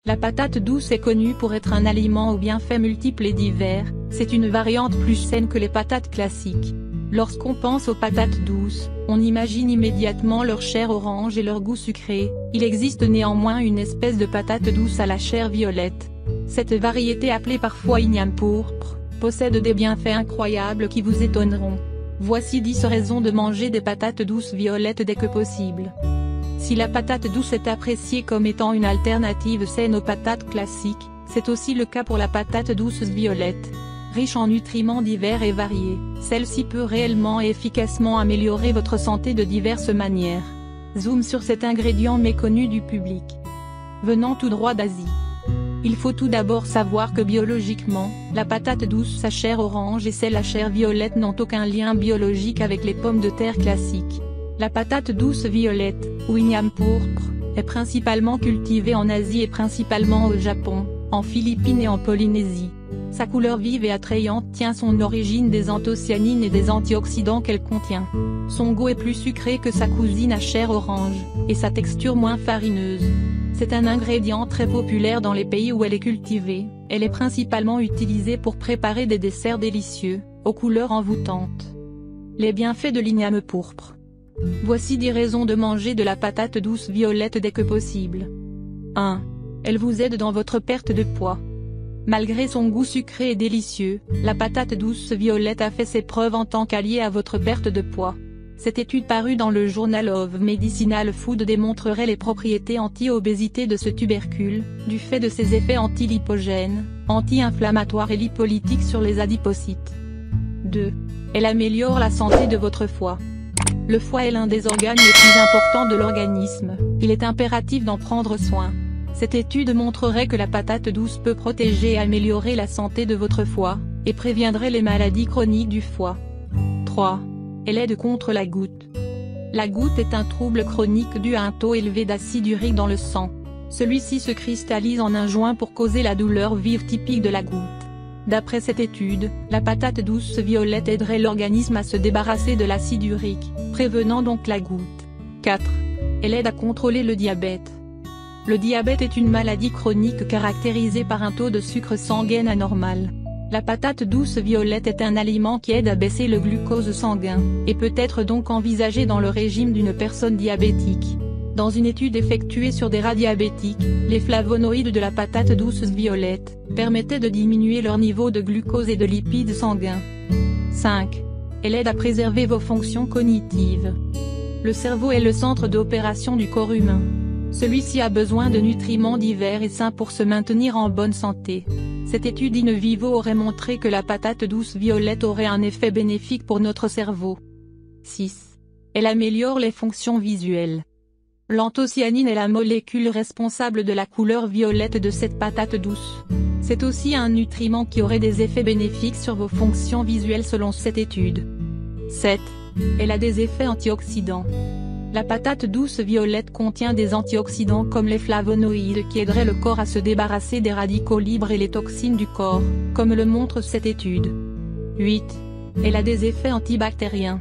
La patate douce est connue pour être un aliment aux bienfaits multiples et divers, c'est une variante plus saine que les patates classiques. Lorsqu'on pense aux patates douces, on imagine immédiatement leur chair orange et leur goût sucré. Il existe néanmoins une espèce de patate douce à la chair violette. Cette variété appelée parfois igname pourpre, possède des bienfaits incroyables qui vous étonneront. Voici 10 raisons de manger des patates douces violettes dès que possible. Si la patate douce est appréciée comme étant une alternative saine aux patates classiques, c'est aussi le cas pour la patate douce violette. Riche en nutriments divers et variés, celle-ci peut réellement et efficacement améliorer votre santé de diverses manières. Zoom sur cet ingrédient méconnu du public. Venant tout droit d'Asie. Il faut tout d'abord savoir que biologiquement, la patate douce à chair orange et celle à chair violette n'ont aucun lien biologique avec les pommes de terre classiques. La patate douce violette, ou igname pourpre, est principalement cultivée en Asie et principalement au Japon, en Philippines et en Polynésie. Sa couleur vive et attrayante tient son origine des anthocyanines et des antioxydants qu'elle contient. Son goût est plus sucré que sa cousine à chair orange, et sa texture moins farineuse. C'est un ingrédient très populaire dans les pays où elle est cultivée. Elle est principalement utilisée pour préparer des desserts délicieux, aux couleurs envoûtantes. Les bienfaits de l'igname pourpre. Voici 10 raisons de manger de la patate douce violette dès que possible. 1. Elle vous aide dans votre perte de poids. Malgré son goût sucré et délicieux, la patate douce violette a fait ses preuves en tant qu'allié à votre perte de poids. Cette étude parue dans le Journal of Medicinal Food démontrerait les propriétés anti-obésité de ce tubercule, du fait de ses effets anti-lipogènes, anti-inflammatoires et lipolytiques sur les adipocytes. 2. Elle améliore la santé de votre foie. Le foie est l'un des organes les plus importants de l'organisme, il est impératif d'en prendre soin. Cette étude montrerait que la patate douce peut protéger et améliorer la santé de votre foie, et préviendrait les maladies chroniques du foie. 3. Elle aide contre la goutte. La goutte est un trouble chronique dû à un taux élevé d'acide urique dans le sang. Celui-ci se cristallise en un joint pour causer la douleur vive typique de la goutte. D'après cette étude, la patate douce violette aiderait l'organisme à se débarrasser de l'acide urique, prévenant donc la goutte. 4. Elle aide à contrôler le diabète. Le diabète est une maladie chronique caractérisée par un taux de sucre sanguin anormal. La patate douce violette est un aliment qui aide à baisser le glucose sanguin, et peut être donc envisagé dans le régime d'une personne diabétique. Dans une étude effectuée sur des rats diabétiques, les flavonoïdes de la patate douce violette permettaient de diminuer leur niveau de glucose et de lipides sanguins. 5. Elle aide à préserver vos fonctions cognitives. Le cerveau est le centre d'opération du corps humain. Celui-ci a besoin de nutriments divers et sains pour se maintenir en bonne santé. Cette étude in vivo aurait montré que la patate douce violette aurait un effet bénéfique pour notre cerveau. 6. Elle améliore les fonctions visuelles. L'anthocyanine est la molécule responsable de la couleur violette de cette patate douce. C'est aussi un nutriment qui aurait des effets bénéfiques sur vos fonctions visuelles selon cette étude. 7. Elle a des effets antioxydants. La patate douce violette contient des antioxydants comme les flavonoïdes qui aideraient le corps à se débarrasser des radicaux libres et les toxines du corps, comme le montre cette étude. 8. Elle a des effets antibactériens.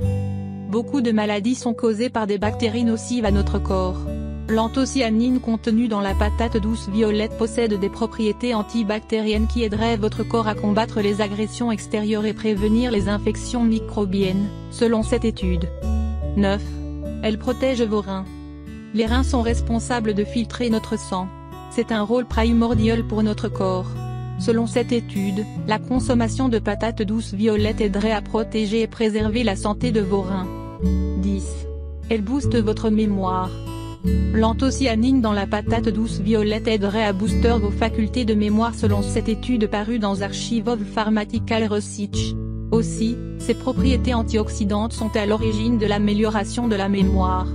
Beaucoup de maladies sont causées par des bactéries nocives à notre corps. L'anthocyanine contenue dans la patate douce violette possède des propriétés antibactériennes qui aideraient votre corps à combattre les agressions extérieures et prévenir les infections microbiennes, selon cette étude. 9. Elle protège vos reins. Les reins sont responsables de filtrer notre sang. C'est un rôle primordial pour notre corps. Selon cette étude, la consommation de patates douces violettes aiderait à protéger et préserver la santé de vos reins. 10. Elle booste votre mémoire. L'anthocyanine dans la patate douce violette aiderait à booster vos facultés de mémoire selon cette étude parue dans Archive of Pharmaceutical Research. Aussi, ses propriétés antioxydantes sont à l'origine de l'amélioration de la mémoire.